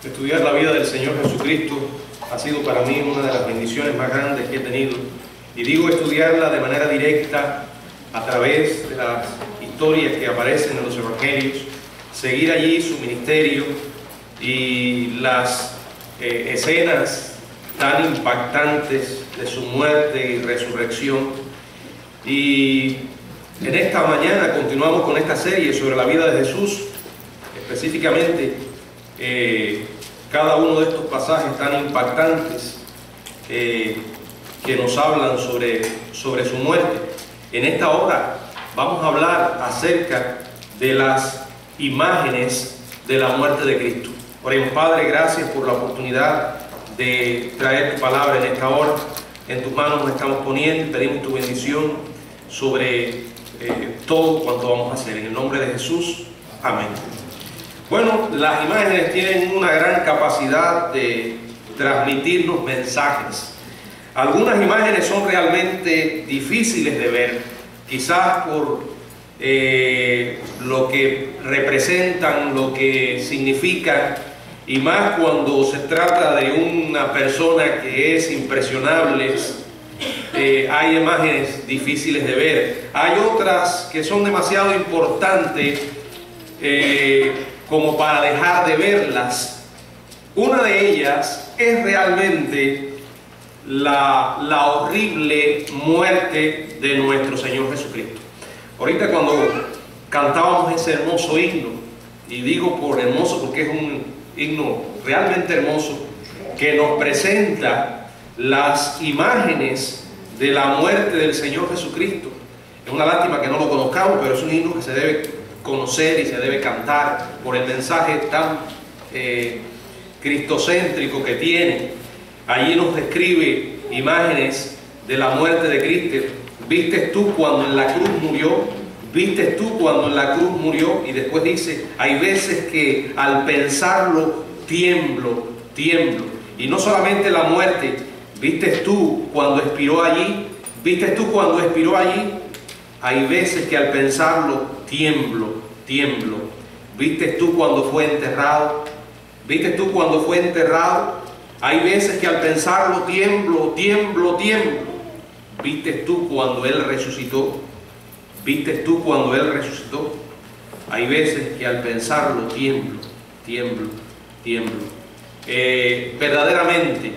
Estudiar la vida del Señor Jesucristo ha sido para mí una de las bendiciones más grandes que he tenido. Y digo estudiarla de manera directa a través de las historias que aparecen en los evangelios, seguir allí su ministerio y las escenas tan impactantes de su muerte y resurrección. Y en esta mañana continuamos con esta serie sobre la vida de Jesús, específicamente cada uno de estos pasajes tan impactantes que nos hablan sobre su muerte. En esta hora vamos a hablar acerca de las imágenes de la muerte de Cristo. Oremos. Padre, gracias por la oportunidad de traer tu palabra en esta hora. En tus manos nos estamos poniendo y pedimos tu bendición sobre todo cuanto vamos a hacer. En el nombre de Jesús, amén. Bueno, las imágenes tienen una gran capacidad de transmitirnos mensajes. Algunas imágenes son realmente difíciles de ver, quizás por lo que representan, lo que significan, y más cuando se trata de una persona que es impresionable. Hay imágenes difíciles de ver. Hay otras que son demasiado importantes como para dejar de verlas. Una de ellas es realmente la horrible muerte de nuestro Señor Jesucristo. Ahorita cuando cantábamos ese hermoso himno, y digo por hermoso porque es un himno realmente hermoso, que nos presenta las imágenes de la muerte del Señor Jesucristo. Es una lástima que no lo conozcamos, pero es un himno que se debe conocer y se debe cantar por el mensaje tan cristocéntrico que tiene. Allí nos describe imágenes de la muerte de Cristo. ¿Viste tú cuando en la cruz murió? ¿Viste tú cuando en la cruz murió? Y después dice, hay veces que al pensarlo tiemblo. Y no solamente la muerte. ¿Viste tú cuando expiró allí? ¿Viste tú cuando expiró allí? Hay veces que al pensarlo tiemblo. ¿Viste tú cuando fue enterrado? ¿Viste tú cuando fue enterrado? Hay veces que al pensarlo tiemblo. ¿Viste tú cuando Él resucitó? ¿Viste tú cuando Él resucitó? Hay veces que al pensarlo tiemblo. Verdaderamente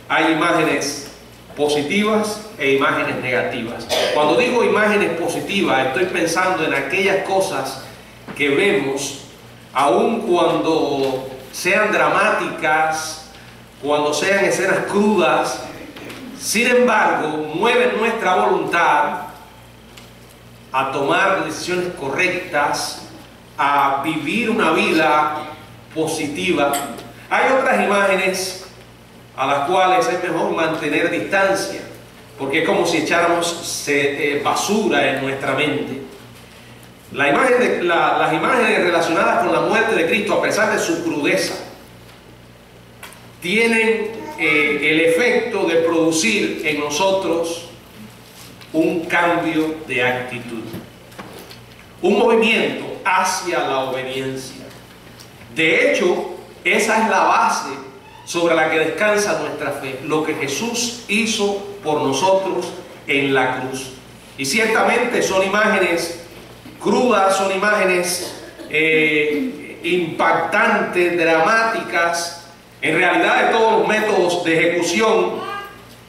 hay imágenes positivas e imágenes negativas. Cuando digo imágenes positivas, estoy pensando en aquellas cosas que vemos, aun cuando sean dramáticas, cuando sean escenas crudas. Sin embargo, mueven nuestra voluntad a tomar decisiones correctas, a vivir una vida positiva. Hay otras imágenes a las cuales es mejor mantener distancia, porque es como si echáramos basura en nuestra mente. Las imágenes relacionadas con la muerte de Cristo, a pesar de su crudeza, tienen el efecto de producir en nosotros un cambio de actitud, un movimiento hacia la obediencia. De hecho, esa es la base sobre la que descansa nuestra fe, lo que Jesús hizo por nosotros en la cruz. Y ciertamente son imágenes crudas, son imágenes impactantes, dramáticas. En realidad, de todos los métodos de ejecución,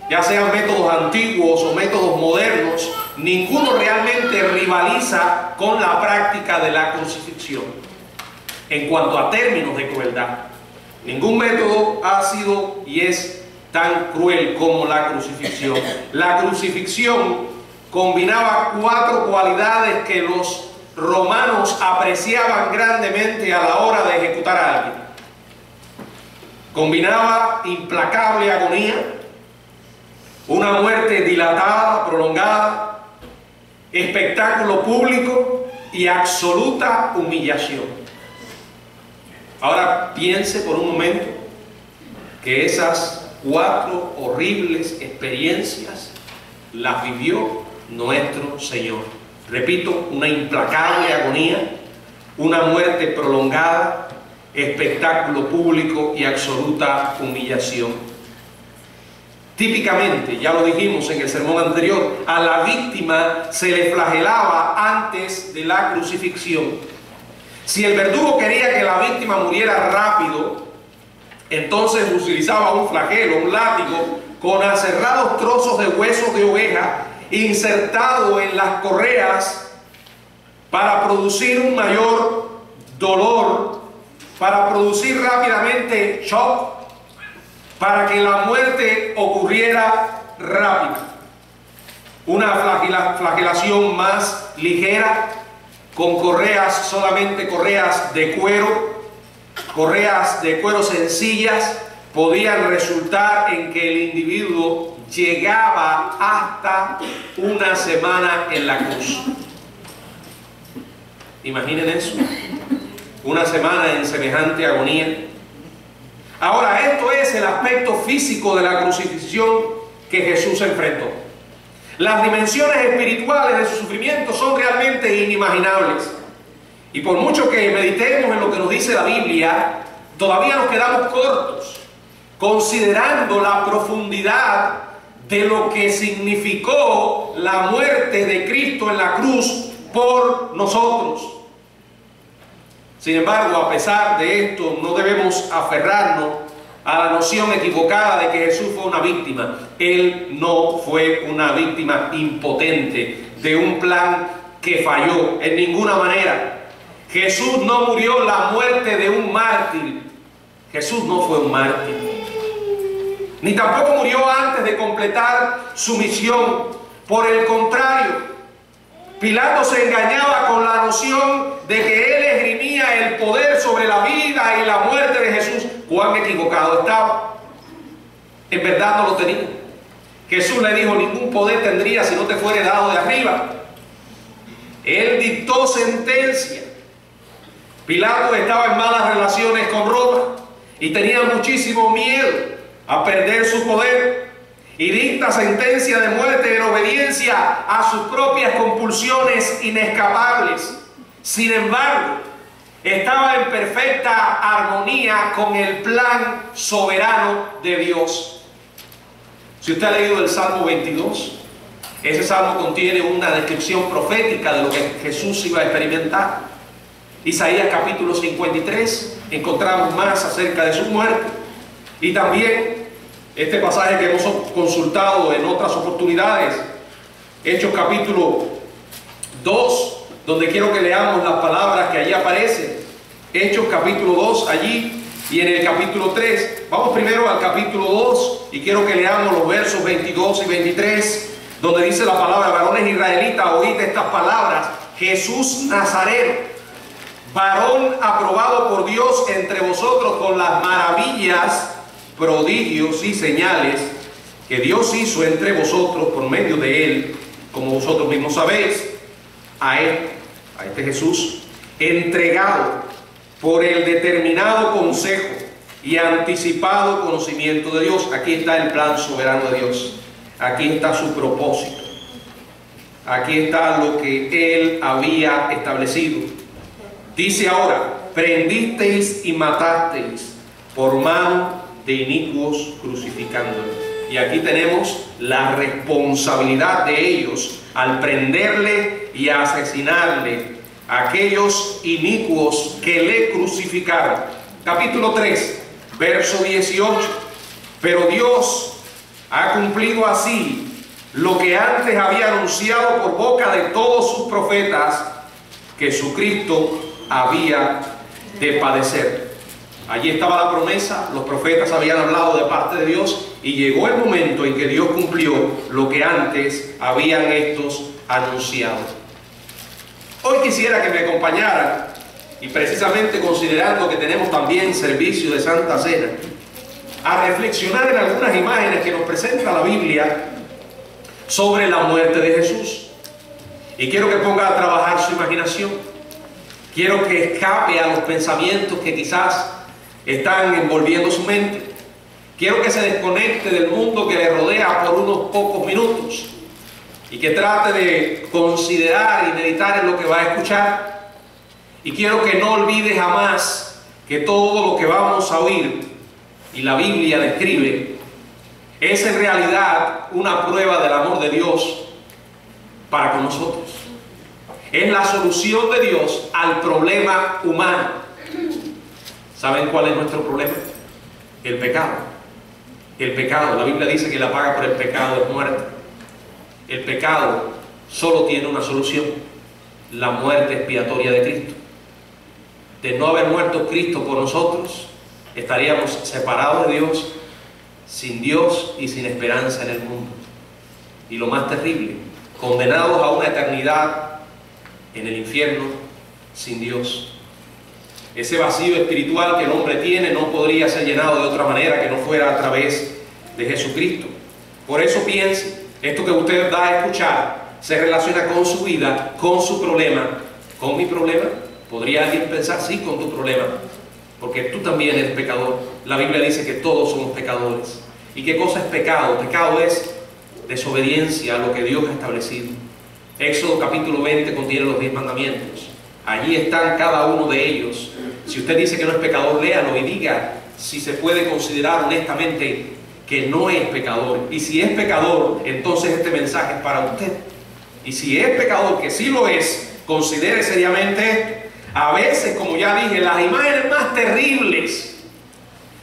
ya sean métodos antiguos o métodos modernos, ninguno realmente rivaliza con la práctica de la crucifixión en cuanto a términos de crueldad. Ningún método ha sido y es tan cruel como la crucifixión. La crucifixión combinaba 4 cualidades que los romanos apreciaban grandemente a la hora de ejecutar a alguien. Combinaba implacable agonía, una muerte dilatada, prolongada, espectáculo público y absoluta humillación. Ahora piense por un momento que esas 4 horribles experiencias las vivió nuestro Señor. Repito, una implacable agonía, una muerte prolongada, espectáculo público y absoluta humillación. Típicamente, ya lo dijimos en el sermón anterior, a la víctima se le flagelaba antes de la crucifixión. Si el verdugo quería que la víctima muriera rápido, entonces utilizaba un flagelo, un látigo, con aserrados trozos de huesos de oveja insertado en las correas para producir un mayor dolor, para producir rápidamente shock, para que la muerte ocurriera rápida. Una flagelación más ligera, con correas, solamente correas de cuero sencillas, podían resultar en que el individuo llegaba hasta una semana en la cruz. Imaginen eso, una semana en semejante agonía. Ahora, esto es el aspecto físico de la crucifixión que Jesús enfrentó. Las dimensiones espirituales de su sufrimiento son realmente inimaginables. Y por mucho que meditemos en lo que nos dice la Biblia, todavía nos quedamos cortos, considerando la profundidad de lo que significó la muerte de Cristo en la cruz por nosotros. Sin embargo, a pesar de esto, no debemos aferrarnos a la noción equivocada de que Jesús fue una víctima. Él no fue una víctima impotente de un plan que falló en ninguna manera. Jesús no murió la muerte de un mártir. Jesús no fue un mártir. Ni tampoco murió antes de completar su misión. Por el contrario, Pilato se engañaba con la noción de que él esgrimía el poder sobre la vida y la muerte de Jesús. Cuán equivocado estaba. En verdad no lo tenía. Jesús le dijo: ningún poder tendría si no te fuere dado de arriba. Él dictó sentencia. Pilato estaba en malas relaciones con Roma y tenía muchísimo miedo a perder su poder, y dicta sentencia de muerte en obediencia a sus propias compulsiones inescapables. Sin embargo, estaba en perfecta armonía con el plan soberano de Dios. Si usted ha leído el Salmo 22, ese salmo contiene una descripción profética de lo que Jesús iba a experimentar. Isaías capítulo 53, encontramos más acerca de su muerte. Y también este pasaje que hemos consultado en otras oportunidades, Hechos capítulo 2, donde quiero que leamos las palabras que allí aparecen. Hechos capítulo 2, allí, y en el capítulo 3. Vamos primero al capítulo 2 y quiero que leamos los versos 22 y 23, donde dice la palabra: varones israelitas, oíd estas palabras. Jesús Nazareno, varón aprobado por Dios entre vosotros con las maravillas, prodigios y señales que Dios hizo entre vosotros por medio de él, como vosotros mismos sabéis. A este Jesús, entregado por el determinado consejo y anticipado conocimiento de Dios. Aquí está el plan soberano de Dios. Aquí está su propósito. Aquí está lo que él había establecido. Dice ahora: prendisteis y matasteis por mano de inicuos crucificándolo. Y aquí tenemos la responsabilidad de ellos al prenderle y asesinarle, a aquellos inicuos que le crucificaron. Capítulo 3, verso 18. Pero Dios ha cumplido así lo que antes había anunciado por boca de todos sus profetas, que su Cristo había de padecer. Allí estaba la promesa, los profetas habían hablado de parte de Dios, y llegó el momento en que Dios cumplió lo que antes habían estos anunciado. Hoy quisiera que me acompañaran, y precisamente considerando que tenemos también servicio de Santa Cena, a reflexionar en algunas imágenes que nos presenta la Biblia sobre la muerte de Jesús. Y quiero que ponga a trabajar su imaginación. Quiero que escape a los pensamientos que quizás están envolviendo su mente. Quiero que se desconecte del mundo que le rodea por unos pocos minutos y que trate de considerar y meditar en lo que va a escuchar. Y quiero que no olvide jamás que todo lo que vamos a oír y la Biblia describe es en realidad una prueba del amor de Dios para con nosotros. Es la solución de Dios al problema humano. ¿Saben cuál es nuestro problema? El pecado. El pecado. La Biblia dice que la paga por el pecado es muerte. El pecado solo tiene una solución: la muerte expiatoria de Cristo. De no haber muerto Cristo por nosotros, estaríamos separados de Dios, sin Dios y sin esperanza en el mundo. Y lo más terrible, condenados a una eternidad en el infierno sin Dios. Ese vacío espiritual que el hombre tiene no podría ser llenado de otra manera que no fuera a través de Jesucristo. Por eso piense, esto que usted da a escuchar se relaciona con su vida, con su problema, con mi problema. ¿Podría alguien pensar? Sí, con tu problema, porque tú también eres pecador. La Biblia dice que todos somos pecadores. ¿Y qué cosa es pecado? Pecado es desobediencia a lo que Dios ha establecido. Éxodo capítulo 20 contiene los 10 mandamientos. Allí están cada uno de ellos. Si usted dice que no es pecador, léalo y diga si se puede considerar honestamente que no es pecador. Y si es pecador, entonces este mensaje es para usted. Y si es pecador, que sí lo es, considere seriamente. A veces, como ya dije, las imágenes más terribles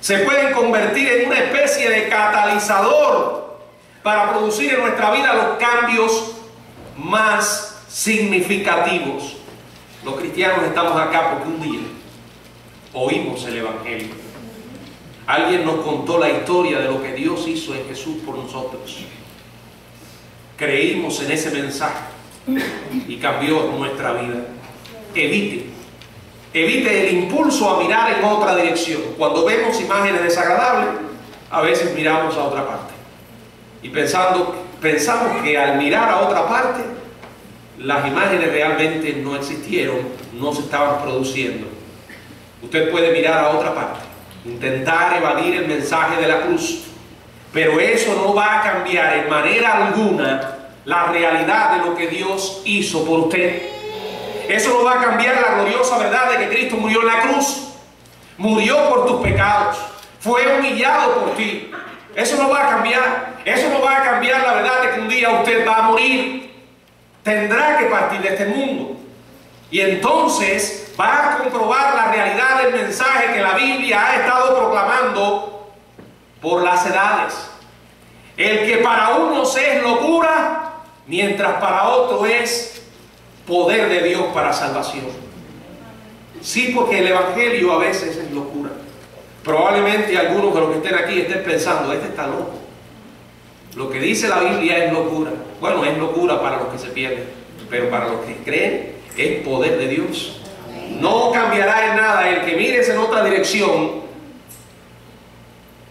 se pueden convertir en una especie de catalizador para producir en nuestra vida los cambios más significativos. Los cristianos estamos acá porque un día oímos el Evangelio. Alguien nos contó la historia de lo que Dios hizo en Jesús por nosotros. Creímos en ese mensaje y cambió nuestra vida. Evite el impulso a mirar en otra dirección. Cuando vemos imágenes desagradables, a veces miramos a otra parte. Y pensamos que al mirar a otra parte, las imágenes realmente no existieron, no se estaban produciendo. Usted puede mirar a otra parte, intentar evadir el mensaje de la cruz, pero eso no va a cambiar en manera alguna la realidad de lo que Dios hizo por usted. Eso no va a cambiar la gloriosa verdad de que Cristo murió en la cruz, murió por tus pecados, fue humillado por ti. Eso no va a cambiar. Eso no va a cambiar la verdad de que un día usted va a morir. Tendrá que partir de este mundo. Y entonces va a comprobar la realidad del mensaje que la Biblia ha estado proclamando por las edades. El que para unos es locura, mientras para otros es poder de Dios para salvación. Sí, porque el Evangelio a veces es locura. Probablemente algunos de los que estén aquí estén pensando: este está loco. Lo que dice la Biblia es locura. Bueno, es locura para los que se pierden, pero para los que creen es poder de Dios. No cambiará en nada el que mires en otra dirección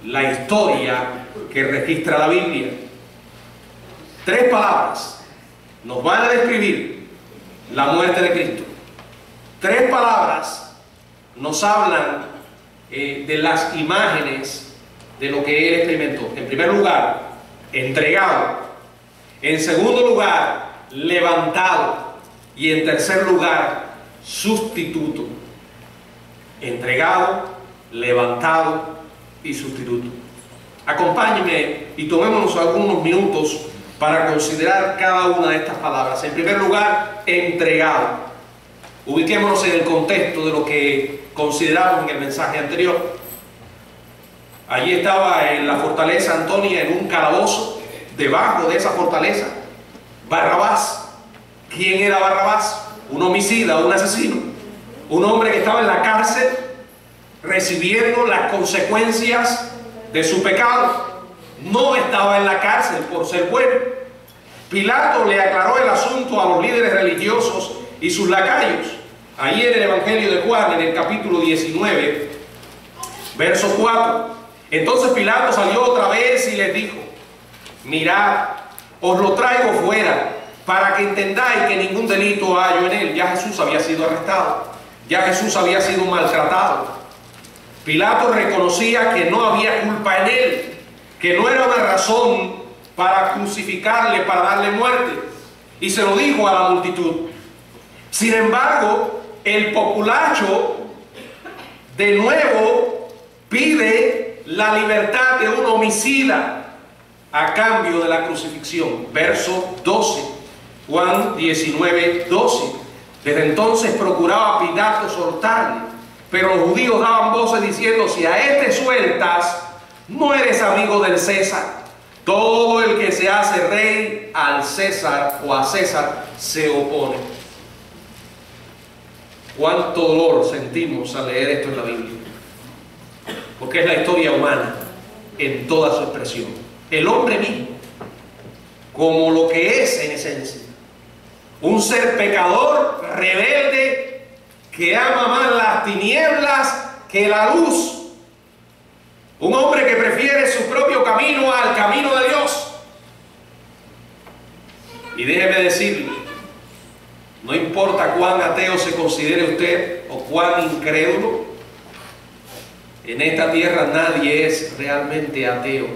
la historia que registra la Biblia. 3 palabras nos van a describir la muerte de Cristo. 3 palabras nos hablan de las imágenes de lo que Él experimentó. En primer lugar, entregado. En segundo lugar, levantado. Y en tercer lugar, sustituto. Entregado, levantado y sustituto. Acompáñenme y tomémonos algunos minutos para considerar cada una de estas palabras. En primer lugar, entregado. Ubiquémonos en el contexto de lo que consideramos en el mensaje anterior. Allí estaba en la fortaleza Antonia, en un calabozo, debajo de esa fortaleza, Barrabás. ¿Quién era Barrabás? Un homicida, un asesino, un hombre que estaba en la cárcel recibiendo las consecuencias de su pecado. No estaba en la cárcel por ser bueno. Pilato le aclaró el asunto a los líderes religiosos y sus lacayos. Ahí en el Evangelio de Juan, en el capítulo 19, verso 4. Entonces Pilato salió otra vez y les dijo: mirad, os lo traigo fuera, para que entendáis que ningún delito hallo en él. Ya Jesús había sido arrestado, ya Jesús había sido maltratado. Pilato reconocía que no había culpa en él, que no era una razón para crucificarle, para darle muerte, y se lo dijo a la multitud. Sin embargo, el populacho de nuevo pide la libertad de un homicida a cambio de la crucifixión. Verso 12, Juan 19, 12. Desde entonces procuraba Pilato soltarle, pero los judíos daban voces diciendo: si a este sueltas, no eres amigo del César. Todo el que se hace rey al César o a César se opone. Cuánto dolor sentimos al leer esto en la Biblia, porque es la historia humana en toda su expresión. El hombre mismo, como lo que es en esencia, un ser pecador, rebelde, que ama más las tinieblas que la luz. Un hombre que prefiere su propio camino al camino de Dios. Y déjeme decirle, no importa cuán ateo se considere usted o cuán incrédulo, en esta tierra nadie es realmente ateo.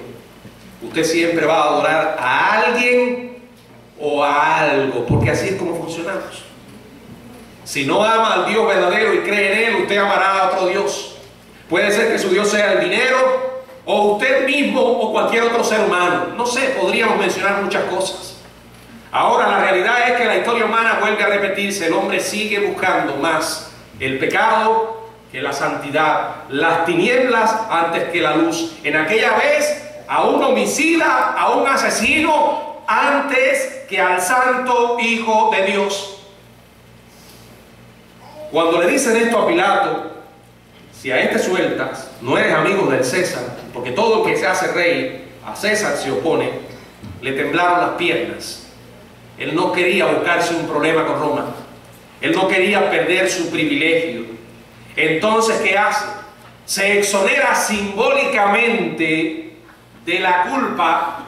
Usted siempre va a adorar a alguien o a algo, porque así es como funcionamos. Si no ama al Dios verdadero y cree en Él, usted amará a otro Dios. Puede ser que su Dios sea el dinero, o usted mismo, o cualquier otro ser humano. No sé, podríamos mencionar muchas cosas. Ahora, la realidad es que la historia humana vuelve a repetirse. El hombre sigue buscando más el pecado que la santidad, las tinieblas antes que la luz. En aquella vez, a un homicida, a un asesino, antes que al santo Hijo de Dios. Cuando le dicen esto a Pilato: si a este sueltas, no eres amigo del César, porque todo el que se hace rey a César se opone, le temblaron las piernas. Él no quería buscarse un problema con Roma. Él no quería perder su privilegio. Entonces, ¿qué hace? Se exonera simbólicamente de la culpa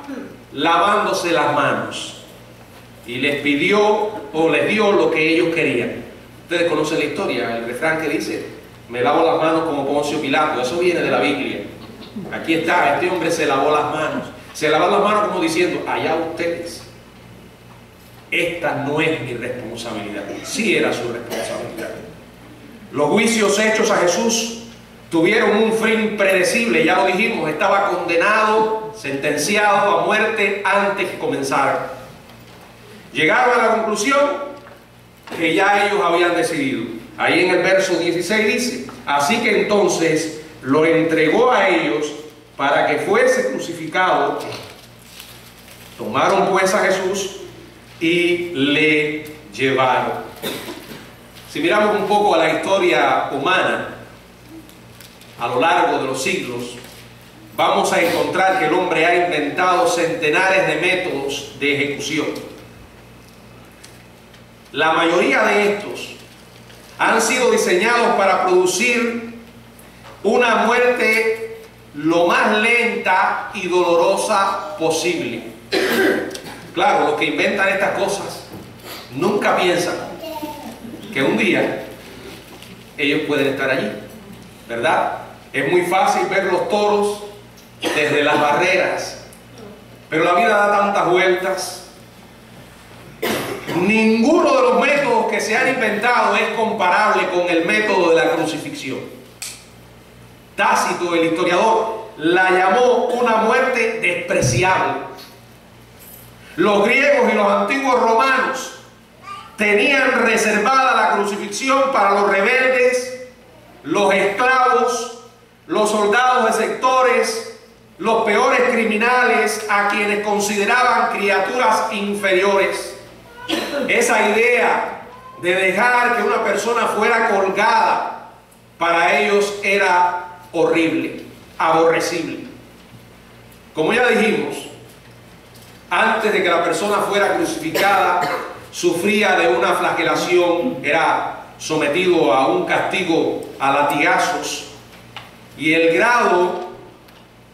lavándose las manos. Y les pidió o les dio lo que ellos querían. Ustedes conocen la historia, el refrán que dice: me lavo las manos como Poncio Pilato. Eso viene de la Biblia. Aquí está, este hombre se lavó las manos. Se lavó las manos como diciendo: allá ustedes. Esta no es mi responsabilidad. Sí era su responsabilidad. Los juicios hechos a Jesús tuvieron un fin predecible, ya lo dijimos. Estaba condenado, sentenciado a muerte antes que comenzara. Llegaron a la conclusión que ya ellos habían decidido. Ahí en el verso 16 dice: así que entonces lo entregó a ellos para que fuese crucificado. Tomaron pues a Jesús y le llevaron. Si miramos un poco a la historia humana a lo largo de los siglos, vamos a encontrar que el hombre ha inventado centenares de métodos de ejecución. La mayoría de estos han sido diseñados para producir una muerte lo más lenta y dolorosa posible. Claro, los que inventan estas cosas nunca piensan que un día ellos pueden estar allí, ¿verdad? Es muy fácil ver los toros desde las barreras, pero la vida da tantas vueltas. Ninguno de los métodos que se han inventado es comparable con el método de la crucifixión. Tácito, el historiador, la llamó una muerte despreciable. Los griegos y los antiguos romanos tenían reservada la crucifixión para los rebeldes, los esclavos, los soldados desertores, los peores criminales, a quienes consideraban criaturas inferiores. Esa idea de dejar que una persona fuera colgada para ellos era horrible, aborrecible. Como ya dijimos, antes de que la persona fuera crucificada, sufría de una flagelación, era sometido a un castigo a latigazos, y el grado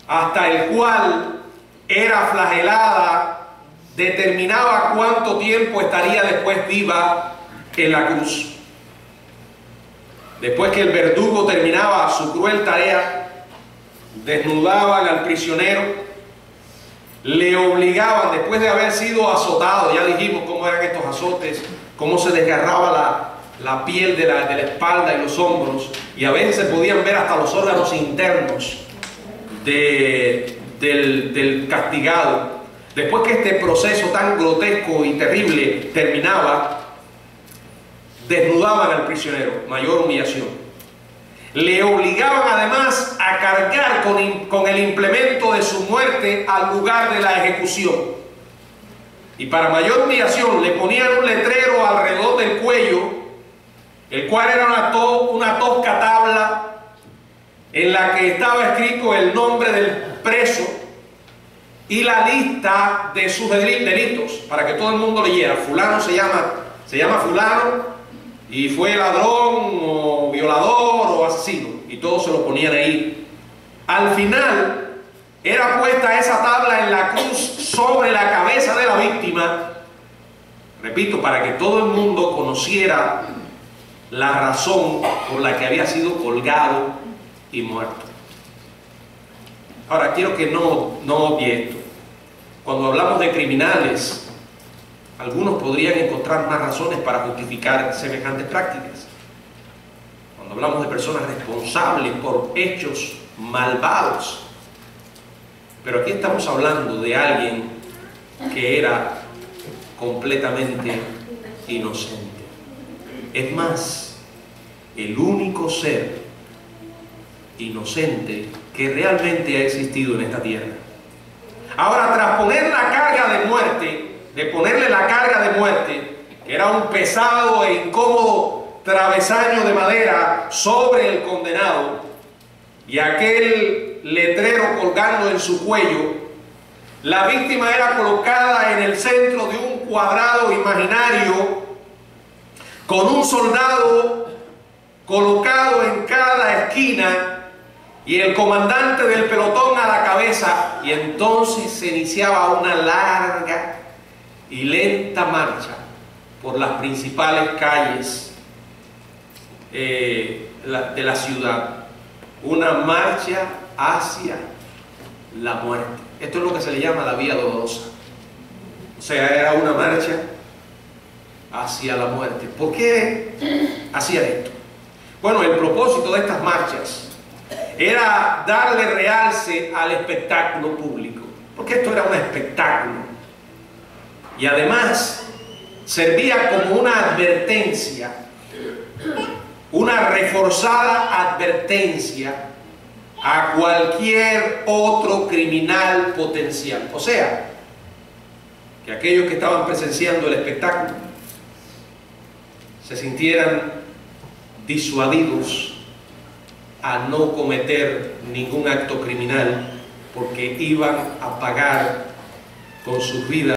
hasta el cual era flagelada determinaba cuánto tiempo estaría después viva en la cruz. Después que el verdugo terminaba su cruel tarea, desnudaban al prisionero, le obligaban, después de haber sido azotado, ya dijimos cómo eran estos azotes, cómo se desgarraba la piel de la espalda y los hombros, y a veces se podían ver hasta los órganos internos del castigado. Después que este proceso tan grotesco y terrible terminaba, desnudaban al prisionero, mayor humillación. Le obligaban además a cargar con el implemento de su muerte al lugar de la ejecución. Y para mayor humillación le ponían un letrero alrededor del cuello, el cual era una tosca tabla en la que estaba escrito el nombre del preso y la lista de sus delitos, para que todo el mundo leyera. Fulano se llama fulano y fue ladrón o violador o asesino, y todos se lo ponían ahí. Al final era puesta esa tabla en la cruz sobre la cabeza de la víctima, repito, para que todo el mundo conociera la razón por la que había sido colgado y muerto. Ahora, quiero que no obvie esto. Cuando hablamos de criminales, algunos podrían encontrar más razones para justificar semejantes prácticas. Cuando hablamos de personas responsables por hechos malvados, pero aquí estamos hablando de alguien que era completamente inocente. Es más, el único ser inocente que realmente ha existido en esta tierra. Ahora, tras poner la carga de muerte, de ponerle la carga de muerte, que era un pesado e incómodo travesaño de madera sobre el condenado, y aquel letrero colgando en su cuello, la víctima era colocada en el centro de un cuadrado imaginario con un soldado colocado en cada esquina y el comandante del pelotón a la cabeza, y entonces se iniciaba una larga y lenta marcha por las principales calles de la ciudad, una marcha hacia la muerte. Esto es lo que se le llama la Vía Dolorosa. O sea, era una marcha hacia la muerte. ¿Por qué hacía esto? Bueno, el propósito de estas marchas era darle realce al espectáculo público, porque esto era un espectáculo, y además servía como una advertencia, una reforzada advertencia a cualquier otro criminal potencial. O sea, que aquellos que estaban presenciando el espectáculo se sintieran disuadidos a no cometer ningún acto criminal, porque iban a pagar con sus vidas